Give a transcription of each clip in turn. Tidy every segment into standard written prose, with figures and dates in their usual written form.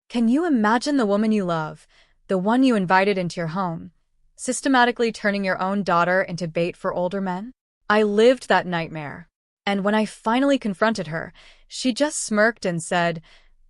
Can you imagine the woman you love, the one you invited into your home, systematically turning your own daughter into bait for older men? I lived that nightmare. And when I finally confronted her, she just smirked and said,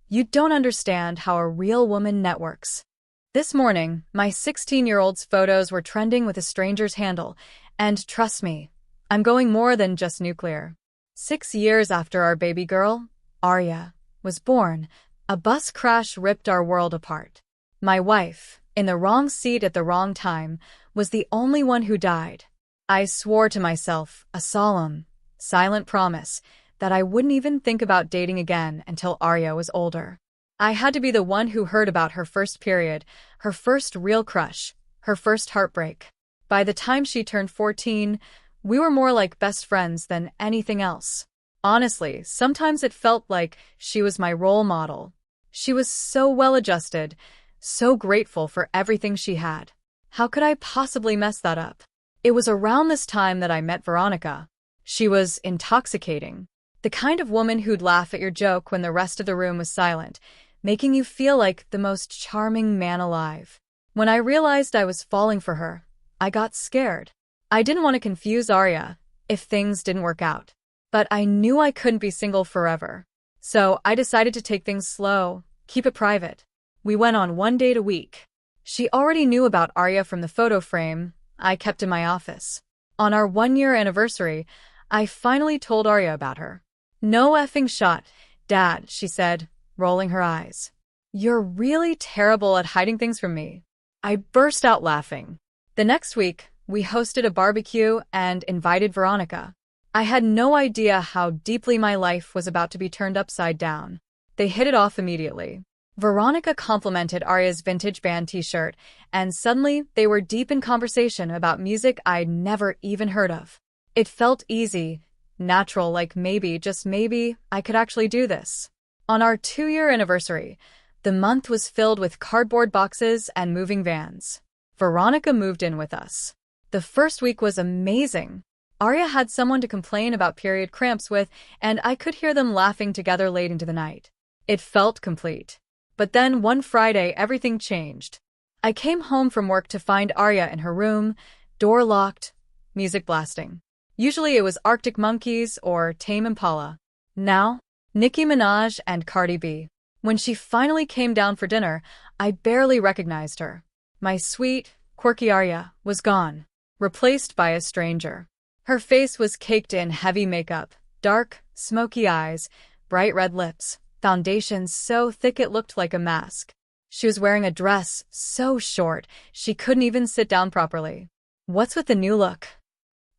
"You don't understand how a real woman networks." This morning, my 16-year-old's photos were trending with a stranger's handle, and trust me, I'm going more than just nuclear. 6 years after our baby girl, Arya, was born, a bus crash ripped our world apart. My wife, in the wrong seat at the wrong time, was the only one who died. I swore to myself, a solemn, silent promise, that I wouldn't even think about dating again until Arya was older. I had to be the one who heard about her first period, her first real crush, her first heartbreak. By the time she turned 14, we were more like best friends than anything else. Honestly, sometimes it felt like she was my role model. She was so well-adjusted, so grateful for everything she had. How could I possibly mess that up? It was around this time that I met Veronica. She was intoxicating. The kind of woman who'd laugh at your joke when the rest of the room was silent, making you feel like the most charming man alive. When I realized I was falling for her, I got scared. I didn't want to confuse Arya if things didn't work out. But I knew I couldn't be single forever. So I decided to take things slow, keep it private. We went on one date a week. She already knew about Arya from the photo frame I kept in my office. On our 1-year anniversary, I finally told Arya about her. "No effing shot, Dad," she said, rolling her eyes. "You're really terrible at hiding things from me." I burst out laughing. The next week, we hosted a barbecue and invited Veronica. I had no idea how deeply my life was about to be turned upside down. They hit it off immediately. Veronica complimented Arya's vintage band t-shirt, and suddenly they were deep in conversation about music I'd never even heard of. It felt easy, natural, like maybe, just maybe, I could actually do this. On our 2-year anniversary, the month was filled with cardboard boxes and moving vans. Veronica moved in with us. The first week was amazing. Arya had someone to complain about period cramps with, and I could hear them laughing together late into the night. It felt complete. But then one Friday, everything changed. I came home from work to find Arya in her room, door locked, music blasting. Usually it was Arctic Monkeys or Tame Impala. Now, Nicki Minaj and Cardi B. When she finally came down for dinner, I barely recognized her. My sweet, quirky Arya was gone, replaced by a stranger. Her face was caked in heavy makeup, dark, smoky eyes, bright red lips, foundation so thick it looked like a mask. She was wearing a dress so short she couldn't even sit down properly. "What's with the new look?"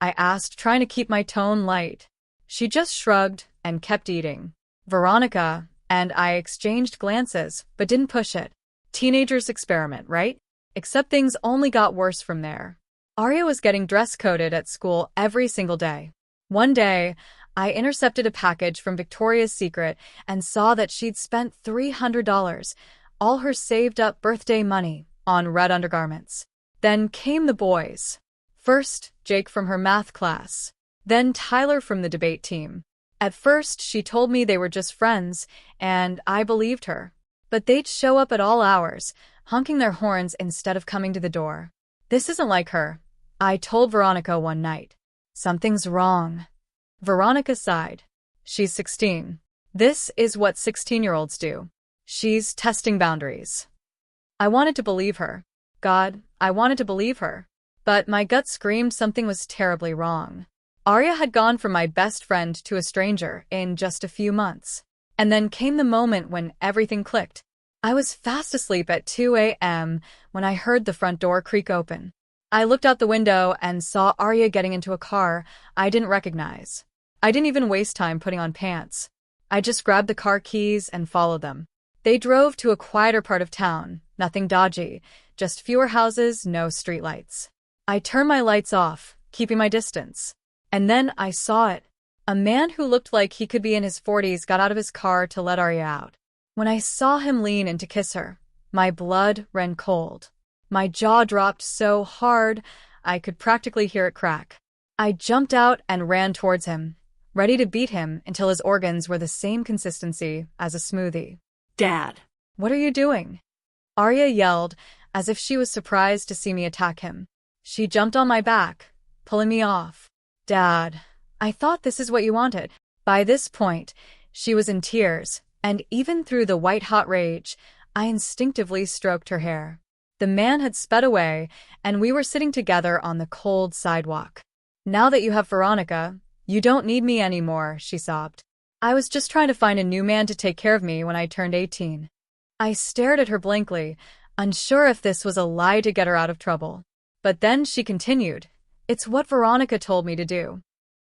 I asked, trying to keep my tone light. She just shrugged and kept eating. Veronica and I exchanged glances, but didn't push it. Teenagers experiment, right? Except things only got worse from there. Arya was getting dress-coded at school every single day. One day, I intercepted a package from Victoria's Secret and saw that she'd spent $300, all her saved-up birthday money, on red undergarments. Then came the boys. First, Jake from her math class. Then Tyler from the debate team. At first, she told me they were just friends, and I believed her. But they'd show up at all hours, honking their horns instead of coming to the door. "This isn't like her," I told Veronica one night. "Something's wrong." Veronica sighed. "She's 16. This is what 16-year-olds do. She's testing boundaries." I wanted to believe her. God, I wanted to believe her. But my gut screamed something was terribly wrong. Arya had gone from my best friend to a stranger in just a few months. And then came the moment when everything clicked. I was fast asleep at 2 a.m. when I heard the front door creak open. I looked out the window and saw Arya getting into a car I didn't recognize. I didn't even waste time putting on pants. I just grabbed the car keys and followed them. They drove to a quieter part of town, nothing dodgy, just fewer houses, no streetlights. I turned my lights off, keeping my distance. And then I saw it. A man who looked like he could be in his 40s got out of his car to let Arya out. When I saw him lean in to kiss her, my blood ran cold. My jaw dropped so hard, I could practically hear it crack. I jumped out and ran towards him, ready to beat him until his organs were the same consistency as a smoothie. "Dad." What are you doing? Arya yelled, as if she was surprised to see me attack him. She jumped on my back, pulling me off. Dad, I thought this is what you wanted. By this point, she was in tears, and even through the white-hot rage, I instinctively stroked her hair. The man had sped away, and we were sitting together on the cold sidewalk. Now that you have Veronica, you don't need me anymore, she sobbed. I was just trying to find a new man to take care of me when I turned 18. I stared at her blankly, unsure if this was a lie to get her out of trouble. But then she continued, "It's what Veronica told me to do.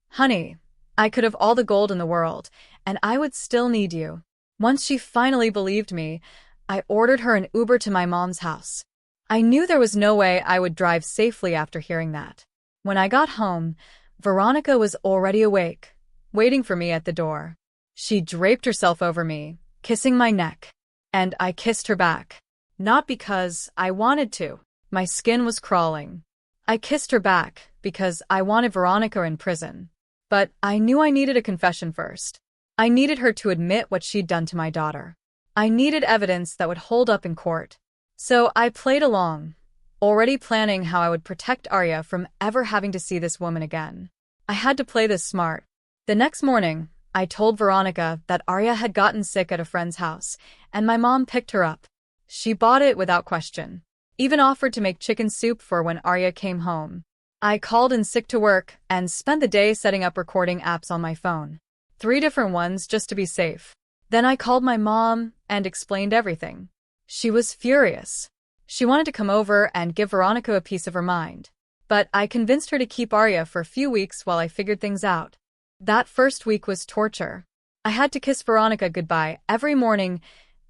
Honey, I could have all the gold in the world, and I would still need you." Once she finally believed me, I ordered her an Uber to my mom's house. I knew there was no way I would drive safely after hearing that. When I got home, Veronica was already awake, waiting for me at the door. She draped herself over me, kissing my neck, and I kissed her back. Not because I wanted to. My skin was crawling. I kissed her back because I wanted Veronica in prison. But I knew I needed a confession first. I needed her to admit what she'd done to my daughter. I needed evidence that would hold up in court. So I played along, already planning how I would protect Arya from ever having to see this woman again. I had to play this smart. The next morning, I told Veronica that Arya had gotten sick at a friend's house, and my mom picked her up. She bought it without question. Even offered to make chicken soup for when Arya came home. I called in sick to work and spent the day setting up recording apps on my phone. 3 different ones just to be safe. Then I called my mom and explained everything. She was furious. She wanted to come over and give Veronica a piece of her mind. But I convinced her to keep Arya for a few weeks while I figured things out. That first week was torture. I had to kiss Veronica goodbye every morning,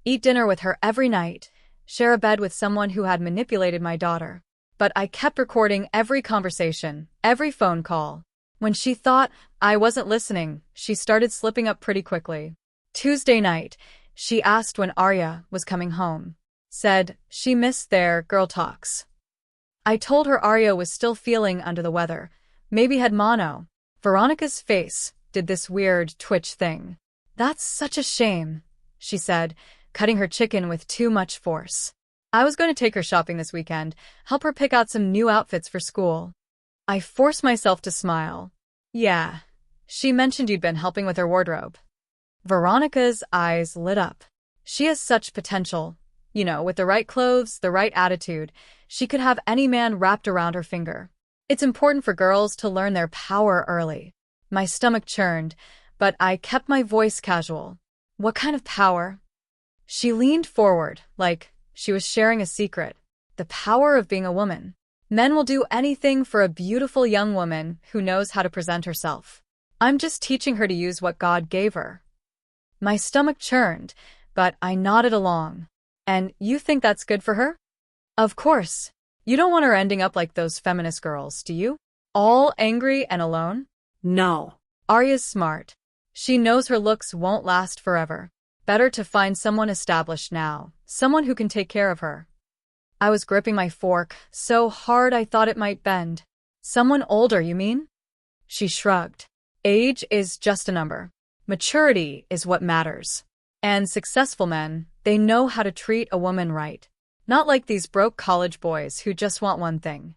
eat dinner with her every night, share a bed with someone who had manipulated my daughter. But I kept recording every conversation, every phone call. When she thought I wasn't listening, she started slipping up pretty quickly. Tuesday night, she asked when Arya was coming home. Said she missed their girl talks. I told her Arya was still feeling under the weather, maybe had mono. Veronica's face did this weird twitch thing. "That's such a shame," she said, cutting her chicken with too much force. I was going to take her shopping this weekend, help her pick out some new outfits for school. I forced myself to smile. "Yeah, she mentioned you'd been helping with her wardrobe." Veronica's eyes lit up. She has such potential. You know, with the right clothes, the right attitude, she could have any man wrapped around her finger. It's important for girls to learn their power early. My stomach churned, but I kept my voice casual. "What kind of power?" She leaned forward, like she was sharing a secret. "The power of being a woman. Men will do anything for a beautiful young woman who knows how to present herself. I'm just teaching her to use what God gave her." My stomach churned, but I nodded along. "And you think that's good for her?" "Of course. You don't want her ending up like those feminist girls, do you? All angry and alone?" "No. Arya's smart. She knows her looks won't last forever. Better to find someone established now, someone who can take care of her." I was gripping my fork so hard I thought it might bend. "Someone older, you mean?" She shrugged. "Age is just a number. Maturity is what matters. And successful men, they know how to treat a woman right. Not like these broke college boys who just want one thing."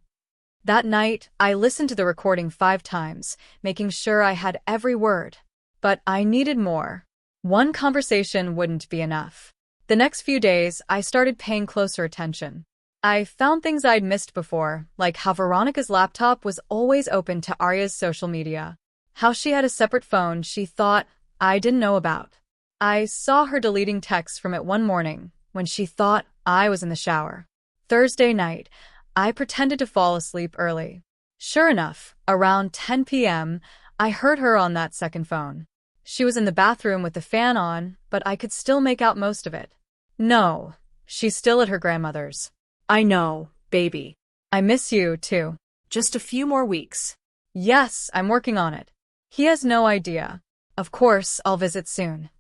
That night, I listened to the recording 5 times, making sure I had every word. But I needed more. One conversation wouldn't be enough. The next few days, I started paying closer attention. I found things I'd missed before, like how Veronica's laptop was always open to Arya's social media. How she had a separate phone she thought I didn't know about. I saw her deleting texts from it one morning when she thought I was in the shower. Thursday night, I pretended to fall asleep early. Sure enough, around 10 p.m., I heard her on that second phone. She was in the bathroom with the fan on, but I could still make out most of it. "No, she's still at her grandmother's." "I know, baby. I miss you, too. Just a few more weeks." "Yes, I'm working on it." He has no idea. Of course, I'll visit soon.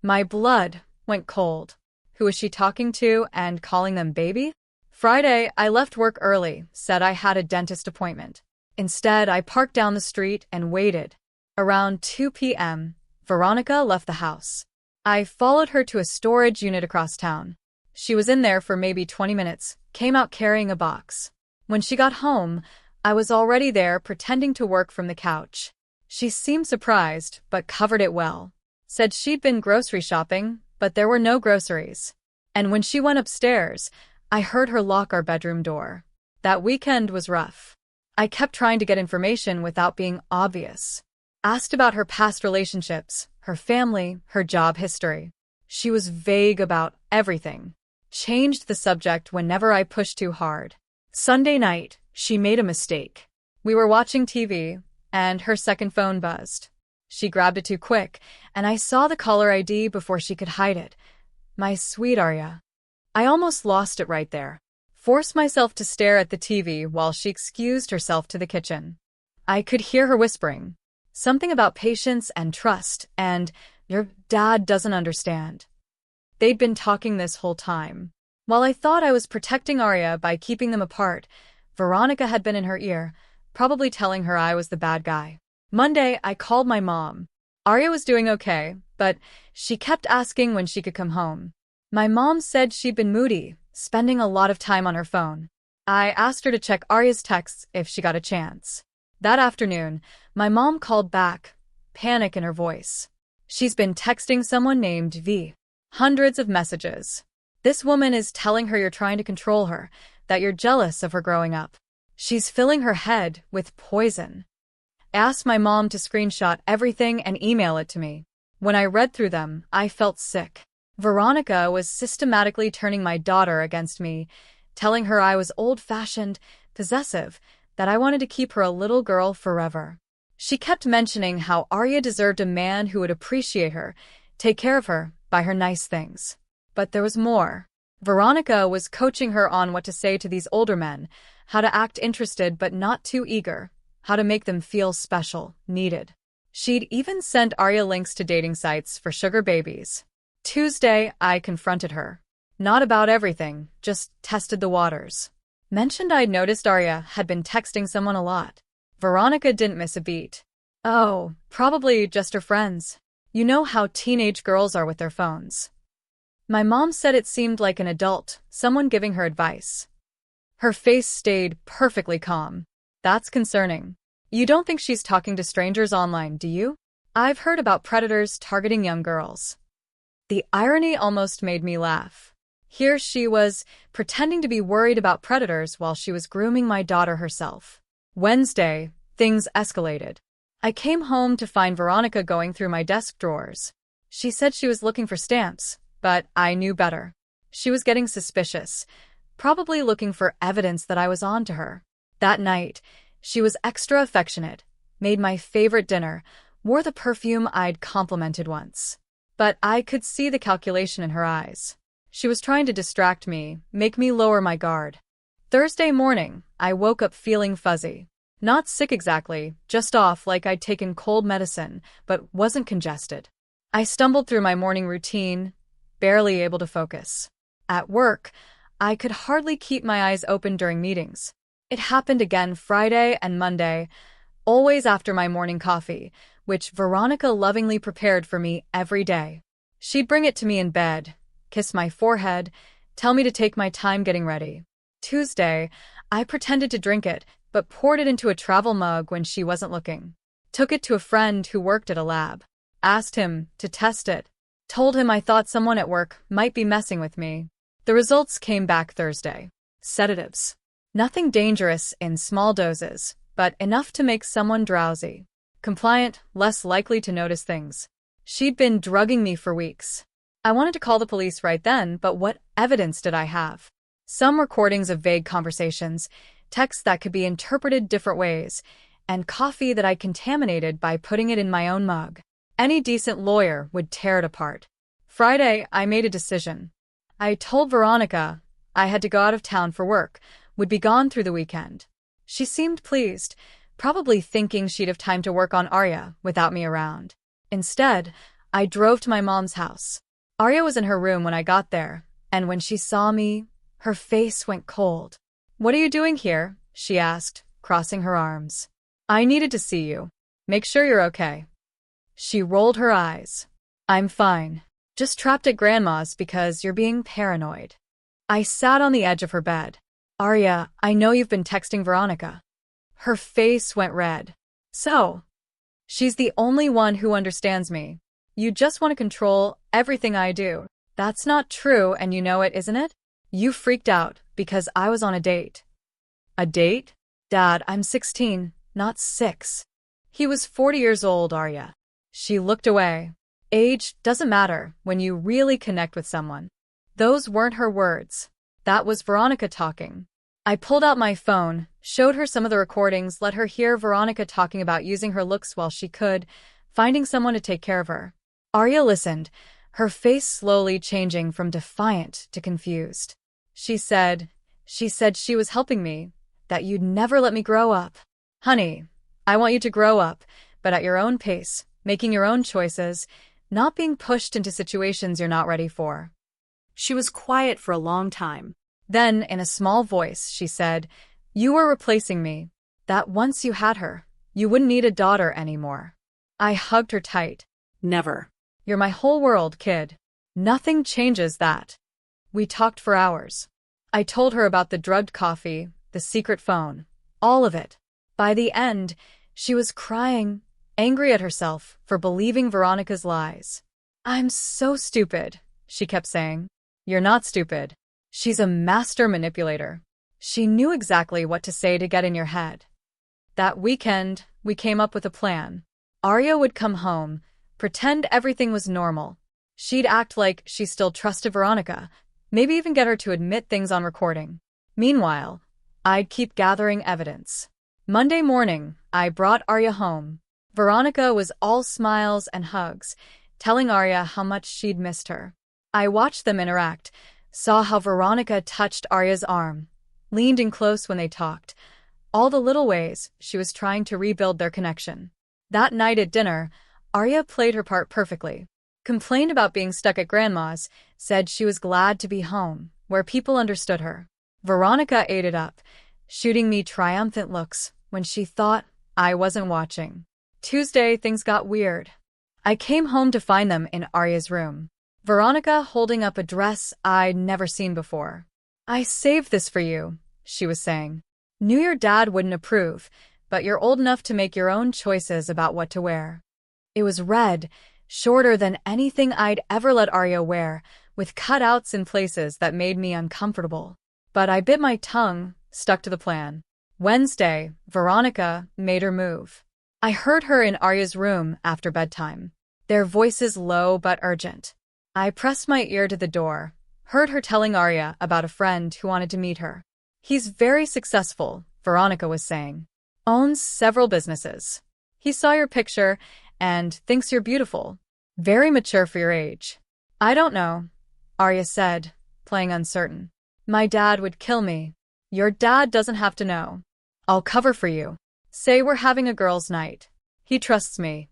My blood went cold. Who was she talking to and calling them baby? Friday, I left work early, said I had a dentist appointment. Instead, I parked down the street and waited. Around 2 p.m., Veronica left the house. I followed her to a storage unit across town. She was in there for maybe 20 minutes, came out carrying a box. When she got home, I was already there pretending to work from the couch. She seemed surprised, but covered it well. Said she'd been grocery shopping, but there were no groceries. And when she went upstairs, I heard her lock our bedroom door. That weekend was rough. I kept trying to get information without being obvious. Asked about her past relationships, her family, her job history. She was vague about everything. Changed the subject whenever I pushed too hard. Sunday night, she made a mistake. We were watching TV, and her second phone buzzed. She grabbed it too quick, and I saw the caller ID before she could hide it. My sweet Arya. I almost lost it right there. Forced myself to stare at the TV while she excused herself to the kitchen. I could hear her whispering. Something about patience and trust, and your dad doesn't understand. They'd been talking this whole time. While I thought I was protecting Arya by keeping them apart, Veronica had been in her ear, probably telling her I was the bad guy. Monday, I called my mom. Arya was doing okay, but she kept asking when she could come home. My mom said she'd been moody, spending a lot of time on her phone. I asked her to check Arya's texts if she got a chance. That afternoon, my mom called back, panic in her voice. She's been texting someone named V. Hundreds of messages. This woman is telling her you're trying to control her, that you're jealous of her growing up. She's filling her head with poison. I asked my mom to screenshot everything and email it to me. When I read through them, I felt sick. Veronica was systematically turning my daughter against me, telling her I was old-fashioned, possessive, that I wanted to keep her a little girl forever. She kept mentioning how Arya deserved a man who would appreciate her, take care of her, buy her nice things. But there was more. Veronica was coaching her on what to say to these older men, how to act interested but not too eager, how to make them feel special, needed. She'd even sent Arya links to dating sites for sugar babies. Tuesday, I confronted her. Not about everything, just tested the waters. Mentioned I'd noticed Arya had been texting someone a lot. Veronica didn't miss a beat. Oh, probably just her friends. You know how teenage girls are with their phones. My mom said it seemed like an adult, someone giving her advice. Her face stayed perfectly calm. That's concerning. You don't think she's talking to strangers online, do you? I've heard about predators targeting young girls. The irony almost made me laugh. Here she was, pretending to be worried about predators while she was grooming my daughter herself. Wednesday, things escalated. I came home to find Veronica going through my desk drawers. She said she was looking for stamps, but I knew better. She was getting suspicious, probably looking for evidence that I was on to her. That night, she was extra affectionate, made my favorite dinner, wore the perfume I'd complimented once. But I could see the calculation in her eyes. She was trying to distract me, make me lower my guard. Thursday morning, I woke up feeling fuzzy. Not sick exactly, just off like I'd taken cold medicine, but wasn't congested. I stumbled through my morning routine, barely able to focus. At work, I could hardly keep my eyes open during meetings. It happened again Friday and Monday, always after my morning coffee, which Veronica lovingly prepared for me every day. She'd bring it to me in bed, kiss my forehead, tell me to take my time getting ready. Tuesday, I pretended to drink it, but poured it into a travel mug when she wasn't looking. Took it to a friend who worked at a lab. Asked him to test it. Told him I thought someone at work might be messing with me. The results came back Thursday. Sedatives. Nothing dangerous in small doses, but enough to make someone drowsy. Compliant, less likely to notice things. She'd been drugging me for weeks. I wanted to call the police right then, but what evidence did I have? Some recordings of vague conversations, texts that could be interpreted different ways, and coffee that I contaminated by putting it in my own mug. Any decent lawyer would tear it apart. Friday, I made a decision. I told Veronica I had to go out of town for work, would be gone through the weekend. She seemed pleased, probably thinking she'd have time to work on Arya without me around. Instead, I drove to my mom's house. Arya was in her room when I got there, and when she saw me, her face went cold. "What are you doing here?" she asked, crossing her arms. "I needed to see you. Make sure you're okay." She rolled her eyes. "I'm fine. Just trapped at Grandma's because you're being paranoid." I sat on the edge of her bed. Arya, I know you've been texting Veronica. Her face went red. So, she's the only one who understands me. You just want to control everything I do. That's not true, and you know it, isn't it? You freaked out because I was on a date. A date? Dad, I'm 16, not 6. He was 40 years old, Arya. She looked away. Age doesn't matter when you really connect with someone. Those weren't her words. That was Veronica talking. I pulled out my phone, showed her some of the recordings, let her hear Veronica talking about using her looks while she could, finding someone to take care of her. Arya listened, her face slowly changing from defiant to confused. She said she was helping me, that you'd never let me grow up. Honey, I want you to grow up, but at your own pace, making your own choices, not being pushed into situations you're not ready for. She was quiet for a long time. Then, in a small voice, she said, You were replacing me. That once you had her, you wouldn't need a daughter anymore. I hugged her tight. Never. You're my whole world, kid. Nothing changes that. We talked for hours. I told her about the drugged coffee, the secret phone, all of it. By the end, she was crying, angry at herself for believing Veronica's lies. I'm so stupid, she kept saying. You're not stupid. She's a master manipulator. She knew exactly what to say to get in your head. That weekend, we came up with a plan. Arya would come home, pretend everything was normal. She'd act like she still trusted Veronica, maybe even get her to admit things on recording. Meanwhile, I'd keep gathering evidence. Monday morning, I brought Arya home. Veronica was all smiles and hugs, telling Arya how much she'd missed her. I watched them interact, saw how Veronica touched Arya's arm, leaned in close when they talked, all the little ways she was trying to rebuild their connection. That night at dinner, Arya played her part perfectly. Complained about being stuck at Grandma's, said she was glad to be home, where people understood her. Veronica ate it up, shooting me triumphant looks when she thought I wasn't watching. Tuesday, things got weird. I came home to find them in Arya's room. Veronica holding up a dress I'd never seen before. I saved this for you, she was saying. Knew your dad wouldn't approve, but you're old enough to make your own choices about what to wear. It was red, shorter than anything I'd ever let Arya wear, with cutouts in places that made me uncomfortable. But I bit my tongue, stuck to the plan. Wednesday, Veronica made her move. I heard her in Arya's room after bedtime, their voices low but urgent. I pressed my ear to the door, heard her telling Arya about a friend who wanted to meet her. He's very successful, Veronica was saying. Owns several businesses. He saw your picture and thinks you're beautiful. Very mature for your age. I don't know, Arya said, playing uncertain. My dad would kill me. Your dad doesn't have to know. I'll cover for you. Say we're having a girls' night. He trusts me.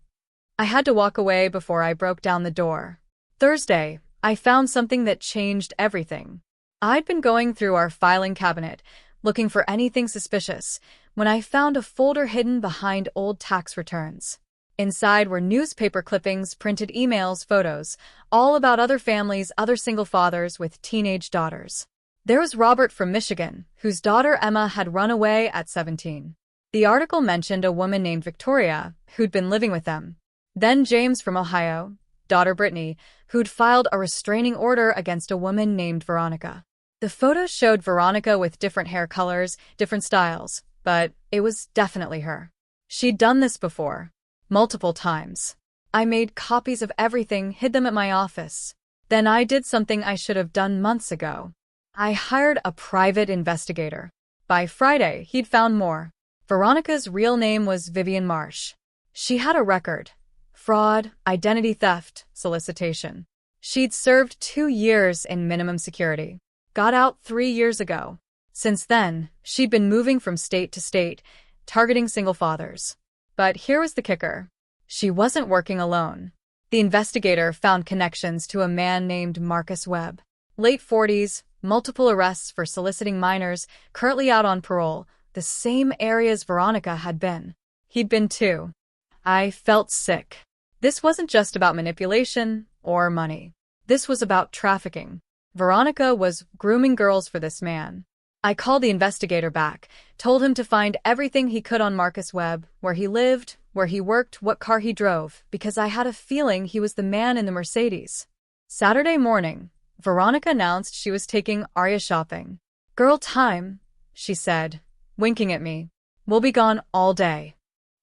I had to walk away before I broke down the door. Thursday, I found something that changed everything. I'd been going through our filing cabinet, looking for anything suspicious, when I found a folder hidden behind old tax returns. Inside were newspaper clippings, printed emails, photos, all about other families, other single fathers with teenage daughters. There was Robert from Michigan, whose daughter Emma had run away at 17. The article mentioned a woman named Victoria, who'd been living with them. Then James from Ohio, daughter Brittany, who'd filed a restraining order against a woman named Veronica. The photos showed Veronica with different hair colors, different styles, but it was definitely her. She'd done this before, multiple times. I made copies of everything, hid them at my office. Then I did something I should have done months ago. I hired a private investigator. By Friday, he'd found more. Veronica's real name was Vivian Marsh. She had a record. Fraud, identity theft, solicitation. She'd served 2 years in minimum security. Got out 3 years ago. Since then, she'd been moving from state to state, targeting single fathers. But here was the kicker. She wasn't working alone. The investigator found connections to a man named Marcus Webb. Late 40s, multiple arrests for soliciting minors, currently out on parole, the same areas Veronica had been. He'd been too. I felt sick. This wasn't just about manipulation or money. This was about trafficking. Veronica was grooming girls for this man. I called the investigator back, told him to find everything he could on Marcus Webb, where he lived, where he worked, what car he drove, because I had a feeling he was the man in the Mercedes. Saturday morning, Veronica announced she was taking Arya shopping. "Girl time," she said, winking at me. "We'll be gone all day."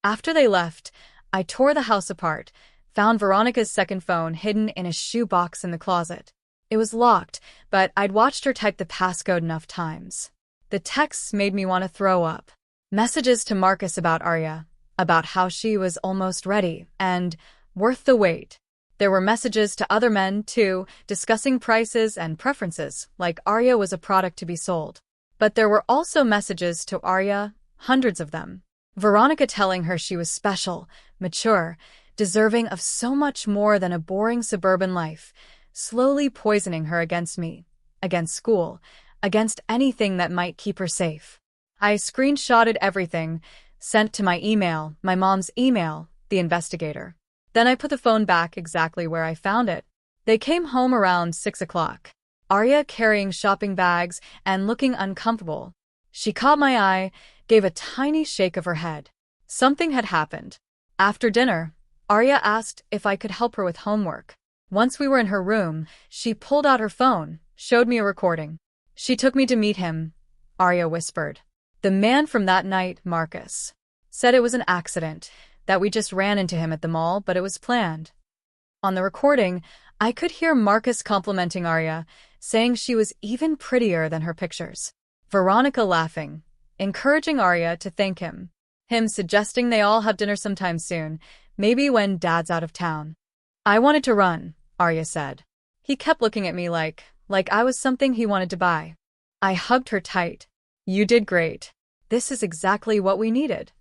After they left, I tore the house apart, found Veronica's second phone hidden in a shoebox in the closet. It was locked, but I'd watched her type the passcode enough times. The texts made me want to throw up. Messages to Marcus about Arya, about how she was almost ready and worth the wait. There were messages to other men, too, discussing prices and preferences, like Arya was a product to be sold. But there were also messages to Arya, hundreds of them. Veronica telling her she was special, mature, deserving of so much more than a boring suburban life, slowly poisoning her against me, against school, against anything that might keep her safe. I screenshotted everything, sent to my email, my mom's email, the investigator. Then I put the phone back exactly where I found it. They came home around 6 o'clock. Arya carrying shopping bags and looking uncomfortable. She caught my eye, gave a tiny shake of her head. Something had happened. After dinner, Arya asked if I could help her with homework. Once we were in her room, she pulled out her phone, showed me a recording. "She took me to meet him," Arya whispered. "The man from that night, Marcus. Said it was an accident, that we just ran into him at the mall, but it was planned." On the recording, I could hear Marcus complimenting Arya, saying she was even prettier than her pictures. Veronica laughing, encouraging Arya to thank him. Him suggesting they all have dinner sometime soon, maybe when Dad's out of town. "I wanted to run," Arya said. "He kept looking at me like I was something he wanted to buy." I hugged her tight. "You did great. This is exactly what we needed."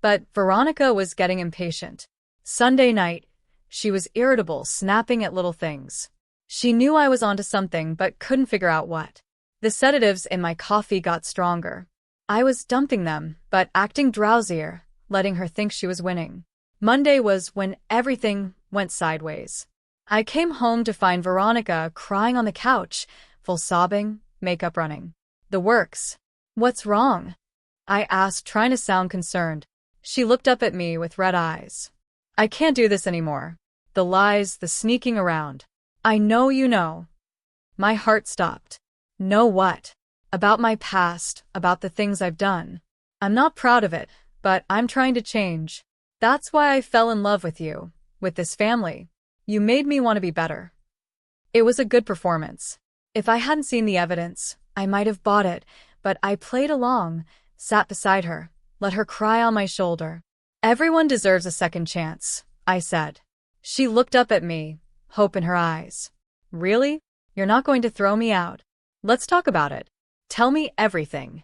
But Veronica was getting impatient. Sunday night, she was irritable, snapping at little things. She knew I was onto something but couldn't figure out what. The sedatives in my coffee got stronger. I was dumping them, but acting drowsier, letting her think she was winning. Monday was when everything went sideways. I came home to find Veronica crying on the couch, full sobbing, makeup running. "The works. What's wrong?" I asked, trying to sound concerned. She looked up at me with red eyes. "I can't do this anymore. The lies, the sneaking around. I know you know." My heart stopped. "Know what?" "About my past, about the things I've done. I'm not proud of it, but I'm trying to change. That's why I fell in love with you, with this family. You made me want to be better." It was a good performance. If I hadn't seen the evidence, I might have bought it, but I played along, sat beside her, let her cry on my shoulder. "Everyone deserves a second chance," I said. She looked up at me, hope in her eyes. "Really? You're not going to throw me out? Let's talk about it. Tell me everything."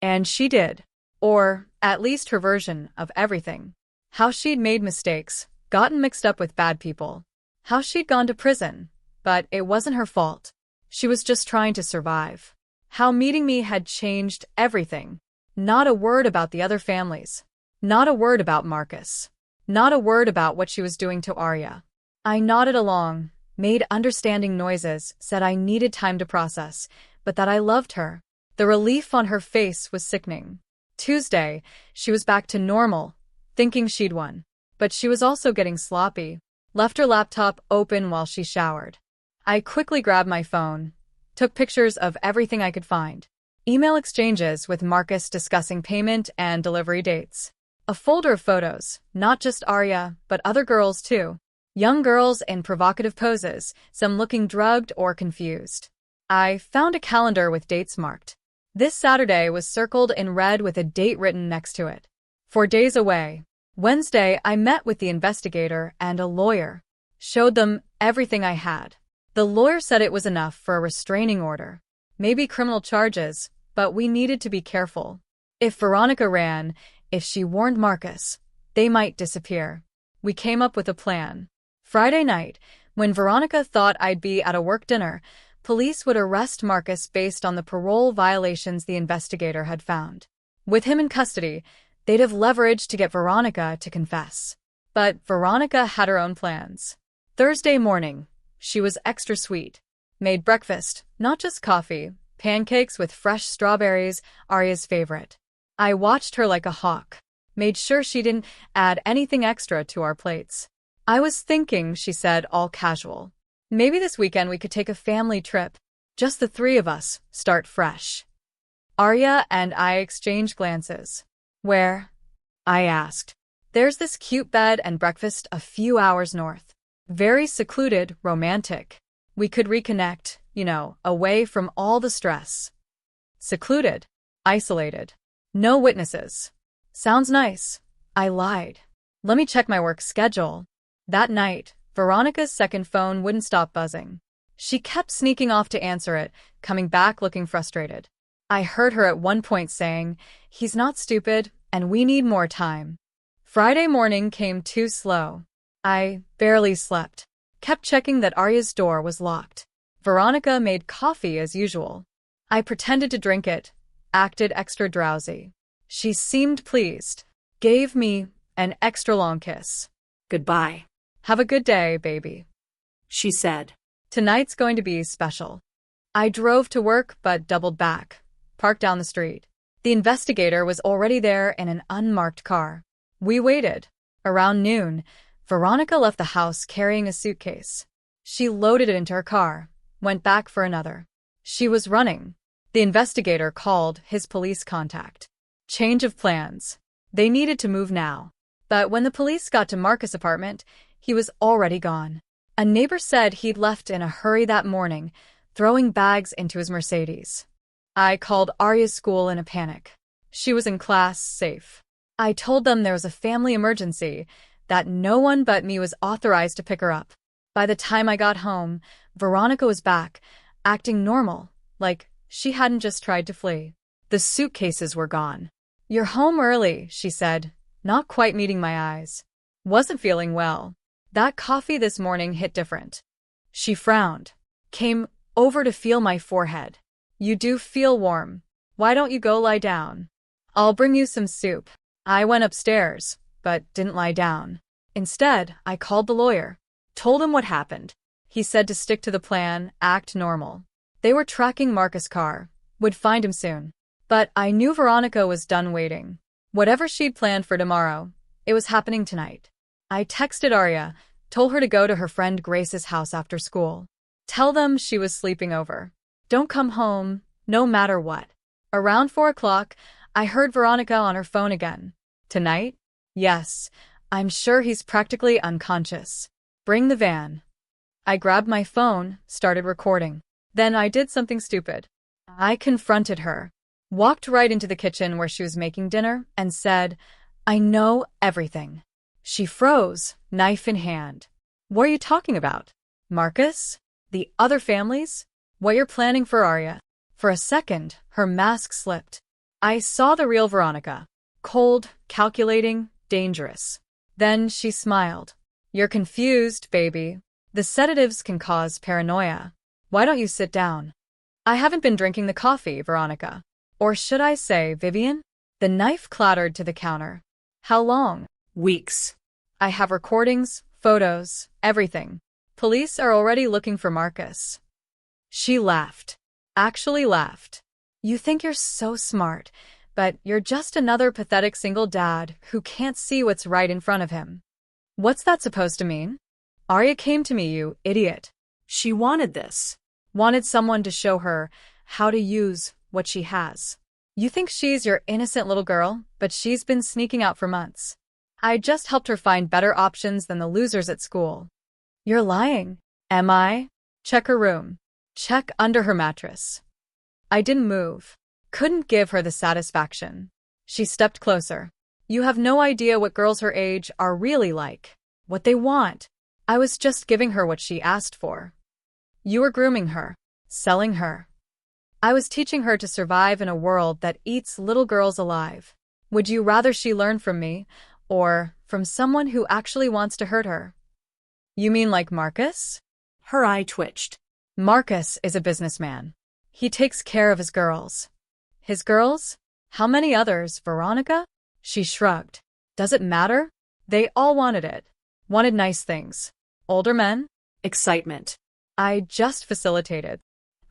And she did. Or, at least her version of everything. How she'd made mistakes, gotten mixed up with bad people. How she'd gone to prison, but it wasn't her fault. She was just trying to survive. How meeting me had changed everything. Not a word about the other families. Not a word about Marcus. Not a word about what she was doing to Arya. I nodded along, made understanding noises, said I needed time to process, but that I loved her. The relief on her face was sickening. Tuesday, she was back to normal, thinking she'd won. But she was also getting sloppy. Left her laptop open while she showered. I quickly grabbed my phone, took pictures of everything I could find. Email exchanges with Marcus discussing payment and delivery dates. A folder of photos, not just Arya, but other girls too. Young girls in provocative poses, some looking drugged or confused. I found a calendar with dates marked. This Saturday was circled in red with a date written next to it. 4 days away. Wednesday, I met with the investigator and a lawyer. Showed them everything I had. The lawyer said it was enough for a restraining order. Maybe criminal charges, but we needed to be careful. If Veronica ran, if she warned Marcus, they might disappear. We came up with a plan. Friday night, when Veronica thought I'd be at a work dinner, police would arrest Marcus based on the parole violations the investigator had found. With him in custody, they'd have leverage to get Veronica to confess. But Veronica had her own plans. Thursday morning, she was extra sweet. Made breakfast, not just coffee, pancakes with fresh strawberries, Arya's favorite. I watched her like a hawk. Made sure she didn't add anything extra to our plates. I was thinking, she said, all casual. Maybe this weekend we could take a family trip. Just the three of us, start fresh. Arya and I exchanged glances. Where? I asked. There's this cute bed and breakfast a few hours north. Very secluded, romantic. We could reconnect, away from all the stress. Secluded. Isolated. No witnesses. Sounds nice. I lied. Let me check my work schedule. That night, Veronica's second phone wouldn't stop buzzing. She kept sneaking off to answer it, coming back looking frustrated. I heard her at one point saying, "He's not stupid, and we need more time." Friday morning came too slow. I barely slept. Kept checking that Arya's door was locked. Veronica made coffee as usual. I pretended to drink it, acted extra drowsy. She seemed pleased. Gave me an extra long kiss. Goodbye. Have a good day, baby, she said. Tonight's going to be special. I drove to work but doubled back, parked down the street. The investigator was already there in an unmarked car. We waited. Around noon, Veronica left the house carrying a suitcase. She loaded it into her car, went back for another. She was running. The investigator called his police contact. Change of plans. They needed to move now. But when the police got to Marcus' apartment, he was already gone. A neighbor said he'd left in a hurry that morning, throwing bags into his Mercedes. I called Arya's school in a panic. She was in class, safe. I told them there was a family emergency, that no one but me was authorized to pick her up. By the time I got home, Veronica was back, acting normal, like she hadn't just tried to flee. The suitcases were gone. "You're home early," she said, not quite meeting my eyes. Wasn't feeling well. That coffee this morning hit different. She frowned. Came over to feel my forehead. "You do feel warm. Why don't you go lie down? I'll bring you some soup." I went upstairs, but didn't lie down. Instead, I called the lawyer. Told him what happened. He said to stick to the plan, act normal. They were tracking Marcus' car. Would find him soon. But I knew Veronica was done waiting. Whatever she'd planned for tomorrow, it was happening tonight. I texted Arya, told her to go to her friend Grace's house after school. Tell them she was sleeping over. Don't come home, no matter what. Around 4 o'clock, I heard Veronica on her phone again. Tonight? Yes, I'm sure he's practically unconscious. Bring the van. I grabbed my phone, started recording. Then I did something stupid. I confronted her. Walked right into the kitchen where she was making dinner and said, "I know everything." She froze, knife in hand. "What are you talking about? Marcus? The other families? What you're planning for Arya?" For a second, her mask slipped. I saw the real Veronica. Cold, calculating, dangerous. Then she smiled. "You're confused, baby. The sedatives can cause paranoia. Why don't you sit down?" "I haven't been drinking the coffee, Veronica. Or should I say, Vivian?" The knife clattered to the counter. "How long?" "Weeks. I have recordings, photos, everything. Police are already looking for Marcus." She laughed. Actually laughed. "You think you're so smart, but you're just another pathetic single dad who can't see what's right in front of him." "What's that supposed to mean?" "Arya came to me, you idiot." She wanted this. Wanted someone to show her how to use what she has. You think she's your innocent little girl, but she's been sneaking out for months. I just helped her find better options than the losers at school." "You're lying." "Am I?" "Check her room. Check under her mattress." I didn't move. Couldn't give her the satisfaction. She stepped closer. "You have no idea what girls her age are really like. What they want." I was just giving her what she asked for. "You were grooming her. Selling her. I was teaching her to survive in a world that eats little girls alive. Would you rather she learn from me, or from someone who actually wants to hurt her?" "You mean like Marcus?" Her eye twitched. "Marcus is a businessman. He takes care of his girls." "His girls? How many others, Veronica?" She shrugged. "Does it matter? They all wanted it. Wanted nice things. Older men?" Excitement. I just facilitated.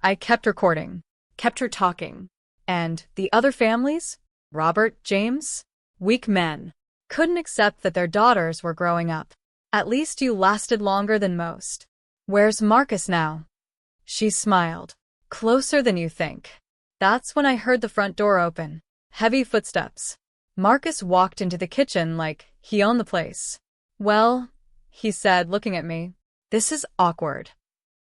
I kept recording. Kept her talking. And the other families? Robert, James? Weak men. Couldn't accept that their daughters were growing up. At least you lasted longer than most. Where's Marcus now? She smiled. Closer than you think. That's when I heard the front door open. Heavy footsteps. Marcus walked into the kitchen like he owned the place. Well, he said, looking at me, this is awkward.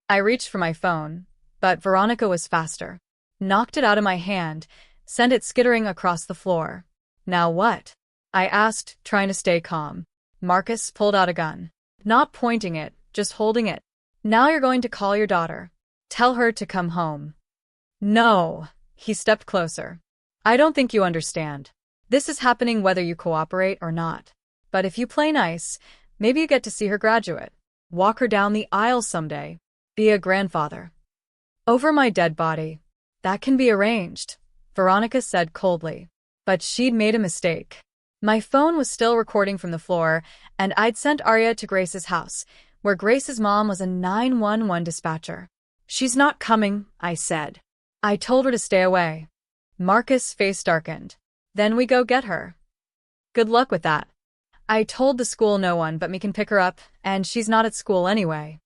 I reached for my phone, but Veronica was faster. Knocked it out of my hand, sent it skittering across the floor. Now what? I asked, trying to stay calm. Marcus pulled out a gun. Not pointing it, just holding it. Now you're going to call your daughter. Tell her to come home. No. He stepped closer. I don't think you understand. This is happening whether you cooperate or not. But if you play nice, maybe you get to see her graduate. Walk her down the aisle someday. Be a grandfather. Over my dead body. That can be arranged, Veronica said coldly. But she'd made a mistake. My phone was still recording from the floor, and I'd sent Arya to Grace's house, where Grace's mom was a 911 dispatcher. She's not coming, I said. I told her to stay away. Marcus' face darkened. Then we go get her. Good luck with that. I told the school no one but me can pick her up, and she's not at school anyway.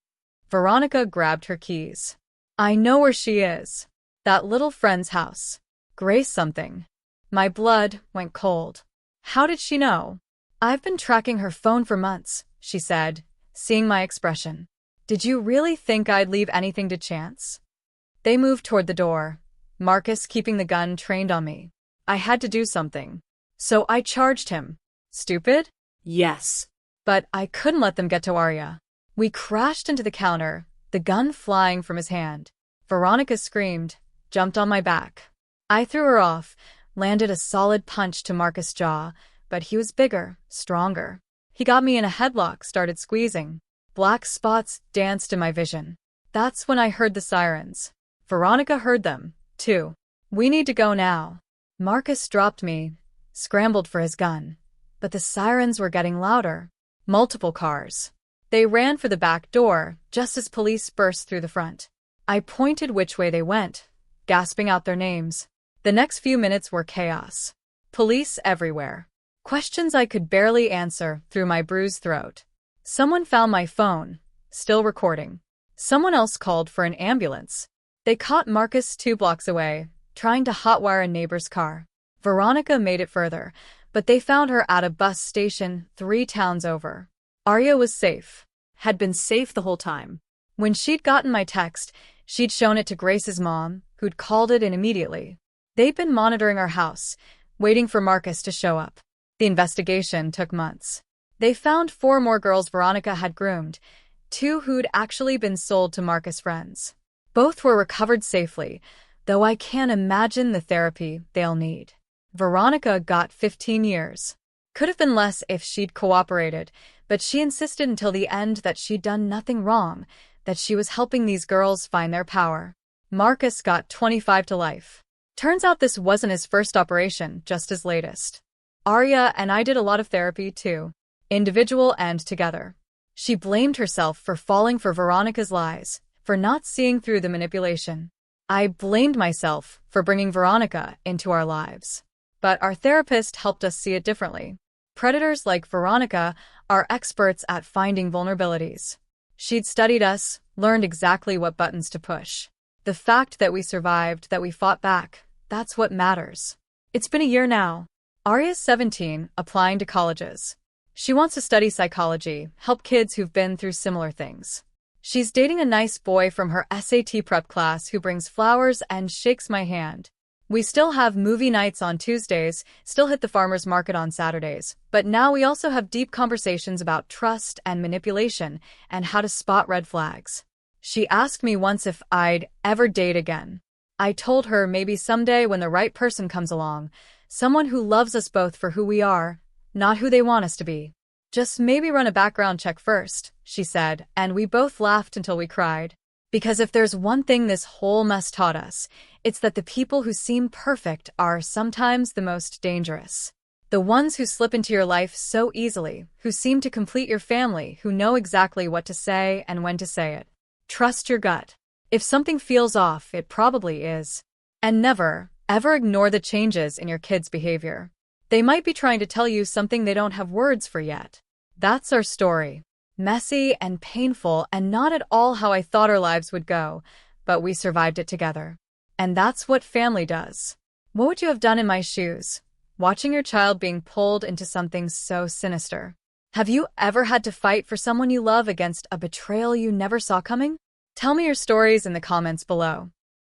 Veronica grabbed her keys. I know where she is. That little friend's house. Grace something. My blood went cold. How did she know? I've been tracking her phone for months, she said, seeing my expression. Did you really think I'd leave anything to chance? They moved toward the door, Marcus keeping the gun trained on me. I had to do something. So I charged him. Stupid? Yes. But I couldn't let them get to Arya. We crashed into the counter, the gun flying from his hand. Veronica screamed, jumped on my back. I threw her off, landed a solid punch to Marcus' jaw, but he was bigger, stronger. He got me in a headlock, started squeezing. Black spots danced in my vision. That's when I heard the sirens. Veronica heard them, too. We need to go now. Marcus dropped me, scrambled for his gun. But the sirens were getting louder. Multiple cars. They ran for the back door, just as police burst through the front. I pointed which way they went, gasping out their names. The next few minutes were chaos. Police everywhere. Questions I could barely answer through my bruised throat. Someone found my phone, still recording. Someone else called for an ambulance. They caught Marcus 2 blocks away, trying to hotwire a neighbor's car. Veronica made it further, but they found her at a bus station 3 towns over. Arya was safe. Had been safe the whole time. When she'd gotten my text, she'd shown it to Grace's mom, who'd called it in immediately. They'd been monitoring our house, waiting for Marcus to show up. The investigation took months. They found 4 more girls Veronica had groomed, 2 who'd actually been sold to Marcus' friends. Both were recovered safely, though I can't imagine the therapy they'll need. Veronica got 15 years. Could have been less if she'd cooperated, but she insisted until the end that she'd done nothing wrong, that she was helping these girls find their power. Marcus got 25 to life. Turns out this wasn't his first operation, just his latest. Arya and I did a lot of therapy too, individual and together. She blamed herself for falling for Veronica's lies, for not seeing through the manipulation. I blamed myself for bringing Veronica into our lives. But our therapist helped us see it differently. Predators like Veronica are experts at finding vulnerabilities. She'd studied us, learned exactly what buttons to push. The fact that we survived, that we fought back, that's what matters. It's been a year now. Arya's 17, applying to colleges. She wants to study psychology, help kids who've been through similar things. She's dating a nice boy from her SAT prep class who brings flowers and shakes my hand. We still have movie nights on Tuesdays, still hit the farmer's market on Saturdays, but now we also have deep conversations about trust and manipulation and how to spot red flags. She asked me once if I'd ever date again. I told her maybe someday when the right person comes along, someone who loves us both for who we are, not who they want us to be. Just maybe run a background check first, she said, and we both laughed until we cried. Because if there's one thing this whole mess taught us, it's that the people who seem perfect are sometimes the most dangerous. The ones who slip into your life so easily, who seem to complete your family, who know exactly what to say and when to say it. Trust your gut. If something feels off, it probably is. And never, ever ignore the changes in your kids' behavior. They might be trying to tell you something they don't have words for yet. That's our story. Messy and painful and not at all how I thought our lives would go, but we survived it together. And that's what family does. What would you have done in my shoes? Watching your child being pulled into something so sinister. Have you ever had to fight for someone you love against a betrayal you never saw coming? Tell me your stories in the comments below.